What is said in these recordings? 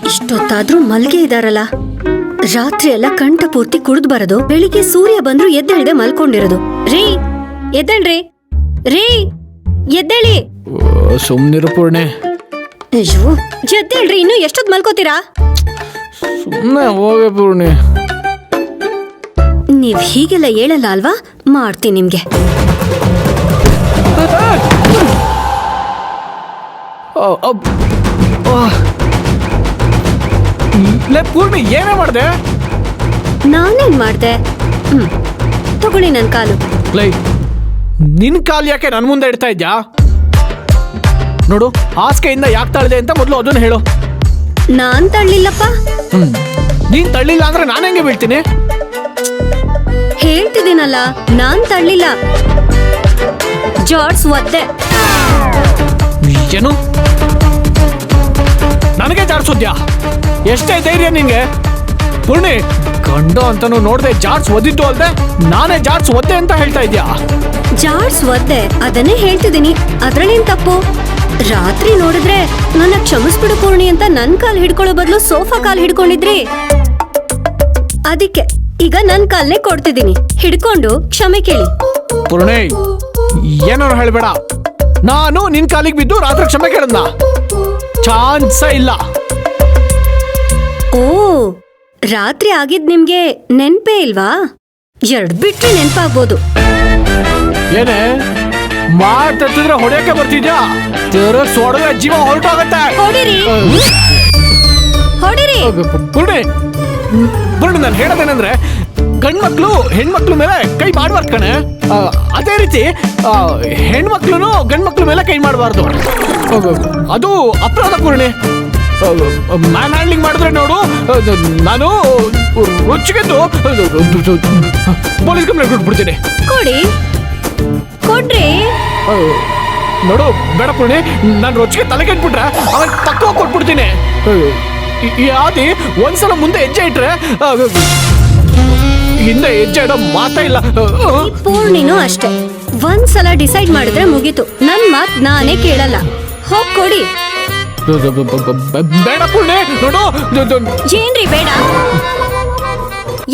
ಇಷ್ಟೊತ್ತಾದ್ರೂ ಮಲ್ಗೆ ಇದಾರಲ್ಲ. ರಾತ್ರಿ ಎಲ್ಲ ಕಂಠ ಪೂರ್ತಿ ಕುಡ್ದು ಬರೋದು, ಬೆಳಿಗ್ಗೆ ಸೂರ್ಯ ಬಂದ್ರು ಎದ್ದೇಳ್ದೆ ಮಲ್ಕೊಂಡಿರೋದು. ರೀ ಎದ್ದೇಳ್ರಿ, ರೀ ಎದ್ದೇಳಿ. ಸುಮ್ನಿರು ಪೂರ್ಣೆ. ಅಯ್ಯೋ ಎದ್ದೇಳ್ರಿ, ಇನ್ನು ಎಷ್ಟೊತ್ ಮಲ್ಕೋತೀರಾ? ಸುಮ್ಮನೆ ಹೋಗೆ ಪೂರ್ಣೆ. ನೀವ್ ಹೀಗೆಲ್ಲ ಹೇಳಲ್ಲ ಅಲ್ವಾ, ಮಾಡ್ತೀನಿ ನಿಮ್ಗೆ. ಪೂರ್ಣಿ ಏನೇ ಮಾಡ್ದೆ? ನಾನೇನ್ ಮಾಡ್ದೆ? ತಗೊಳ್ಳಿ ನನ್ ಕಾಲು. ನಿನ್ ಕಾಲ್ ಯಾಕೆ ನನ್ ಮುಂದೆ ಇಡ್ತಾ ಇದ್ಯಾ? ನೋಡು, ಹಾಸಿಗೆಯಿಂದ ಯಾಕೆ ತಳ್ಳಿದೆ ಅಂತ ಮೊದಲು ಅದನ್ನ ಹೇಳು. ನಾನ್ ತಳ್ಳಿಲ್ಲಪ್ಪ. ನೀನ್ ತಳ್ಳಿಲ್ಲ ಅಂದ್ರೆ ನಾನು ಹೆಂಗೆ ಬೀಳ್ತೀನಿ? ಹೇಳ್ತಿದ್ದೀನಲ್ಲ, ನಾನ್ ತಳ್ಳಿಲ್ಲ, ಜಾರ್ಜ್ ಒದ್ದೆ. ಏನು? ನನಗೆ ಜಾಡ್ಸೋದ್ಯಾ? ಎಷ್ಟೇ ಧೈರ್ಯ ನಿಂಗೆ? ಪೂರ್ಣಿ, ಗಂಡು ಅಂತಾನು ನೋಡ್ದೆ ಜಾಡ್ಸ್ ಒದ್ದಿದ್ದು ಅಲ್ದೆ ನಾನೇ ಜಾಡ್ಸ್ ಒದ್ದೆ ಅಂತ ಹೇಳ್ತಾ ಇದ್ಯಾ? ಜಾರ್ಜ್ ಒದ್ದೆ, ಅದನ್ನೇ ಹೇಳ್ತಿದ್ದೀನಿ. ಅದ್ರಲ್ಲೇನ್ ತಪ್ಪು? ರಾತ್ರಿ ನೋಡಿದ್ರೆ ನನ್ನ ಕ್ಷಮಿಸ್ಬಿಡು ಪೂರ್ಣಿ ಅಂತ ನನ್ ಕಾಲ್ ಹಿಡ್ಕೊಳ್ಳೋ ಬದಲು ಸೋಫಾ ಕಾಲ್ ಹಿಡ್ಕೊಂಡಿದ್ರಿ. ಅದಕ್ಕೆ ಈಗ ನನ್ ಕಾಲ್ನೇ ಕೊಡ್ತಿದ್ದೀನಿ, ಹಿಡ್ಕೊಂಡು ಕ್ಷಮೆ ಕೇಳಿ. ಪೂರ್ಣಿ, ಏನಾರು ಹೇಳ್ಬೇಡ. ನಾನು ನಿನ್ ಕಾಲಿಗೆ ಬಿದ್ದು ರಾತ್ರಿ ಕ್ಷಮೆ ಕೇಳದ್ನ? ಚಾನ್ಸ ಇಲ್ಲ. ಓ, ರಾತ್ರಿ ಆಗಿದ್ ನಿಮ್ಗೆ ನೆನ್ಪೇ ಇಲ್ವಾ? ಎರಡ್ ಬಿಟ್ರೆ ನೆನ್ಪಾಗ್ಬೋದು. ಏನೇ ಮಾತಾಡ್ತಿದ್ರೆ ಹೊಡೆಯಕ್ಕೆ ಬರ್ತಿದ್ಯಾ? ಸೊಡವೆ ಜೀವ ಹೊರಟೋಗತ್ತೆ. ಹೊಡಿರಿ, ಹೊಡಿರಿ. ಪೂರ್ಣಿ, ಪೂರ್ಣಿ, ನಾನು ಹೇಳೋದೇನಂದ್ರೆ, ಗಂಡ್ಮಕ್ಳು ಹೆಣ್ಮಕ್ಳ ಮೇಲೆ ಕೈ ಮಾಡಬಾರ್ದು ಕಣೆ. ಅದೇ ರೀತಿ ಹೆಣ್ಮಕ್ಳು ಗಂಡ್ಮಕ್ಳ ಮೇಲೆ ಕೈ ಮಾಡಬಾರ್ದು. ಅದು ಅಪರಾಧ ಪೂರ್ಣಿ. ಮ್ಯಾನ್ ಹ್ಯಾಂಡ್ಲಿಂಗ್ ಮಾಡಿದ್ರೆ ನೋಡು, ನಾನು ರುಚಿಗೆದ್ದು ಪೊಲೀಸ್ ಕಂಪ್ಲೇಂಟ್ ಕೊಟ್ಬಿಡ್ತೀನಿ. ಕೊಡಿ, ಕೊಡ್ರಿ. ನೋಡು ಬೇಡ ಪೂರ್ಣಿ, ನಾನು ರುಚಿಗೆ ತಲೆ ಕೆಟ್ಬಿಟ್ರೆ ಅವಾಗ ಪಕ್ಕ ಕೊಟ್ಬಿಡ್ತೀನಿ. ಯಾವ್ದಿ ಒಂದ್ಸಲ ಮುಂದೆ ಹೆಜ್ಜೆ ಇಟ್ರೆ ಹಿಂದೆ ಹೆಜ್ಜೆ ಇಡೋ ಮಾತಾ ಇಲ್ಲ. ಪೂರ್ಣಿನೂ ಅಷ್ಟೇ, ಒಂದ್ಸಲ ಡಿಸೈಡ್ ಮಾಡಿದ್ರೆ ಮುಗೀತು. ನನ್ ಮಾತ್ ನಾನೇ ಕೇಳಲ್ಲ. ಹೋಗ್ ಕೊಡಿ. ಬೇಡ ಪೂರ್ಣಿ, ನೋಡು. ಏನ್ರಿ ಬೇಡ?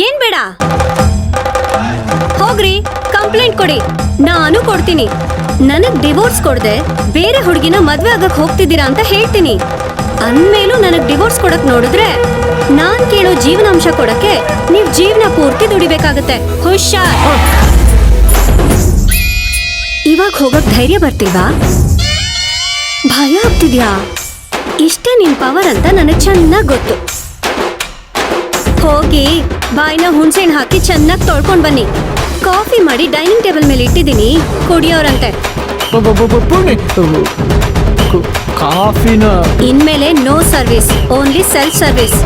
ಏನ್ ಬೇಡ? ಹೋಗ್ರಿ, ಕಂಪ್ಲೇಂಟ್ ಕೊಡಿ, ನಾನು ಕೊಡ್ತೀನಿ. ನನಗ್ ಡಿವೋರ್ಸ್ ಕೊಡದೆ ಬೇರೆ ಹುಡುಗಿನ ಮದ್ವೆ ಆಗಕ್ ಹೋಗ್ತಿದ್ದೀರಾ ಅಂತ ಹೇಳ್ತೀನಿ. ಅಂದ್ಮೇಲೂ ನನಗ್ ಡಿವೋರ್ಸ್ ಕೊಡಕ್ ನೋಡಿದ್ರೆ ನಾನ್ ಕೇಳೋ ಜೀವನಾಂಶ ಕೊಡಕ್ಕೆ ನೀವ್ ಜೀವನ ಪೂರ್ತಿ ದುಡಿಬೇಕಾಗತ್ತೆ. ಹುಷಾರ್. ಇವಾಗ ಹೋಗಕ್ ಧೈರ್ಯ ಬರ್ತಿಲ್ವಾ? ಭಯ ಆಗ್ತಿದ್ಯಾ? ಇಷ್ಟೇ ನಿನ್ ಪವರ್ ಅಂತ ನನಗ್ ಚೆನ್ನಾಗ್ ಗೊತ್ತು. ಹೋಗಿ ಬಾಯಿನ ಹುಣ್ಸೆಹಣ್ಣು ಹಾಕಿ ಚೆನ್ನಾಗಿ ತೊಳ್ಕೊಂಡ್ ಬನ್ನಿ. ಕಾಫಿ ಮಾಡಿ ಡೈನಿಂಗ್ ಟೇಬಲ್ ಮೇಲೆ ಇಟ್ಟಿದ್ದೀನಿ, ಕುಡಿಯೋರಂತೆ. ಕಾಫಿನ ಇನ್ಮೇಲೆ no service, only self service.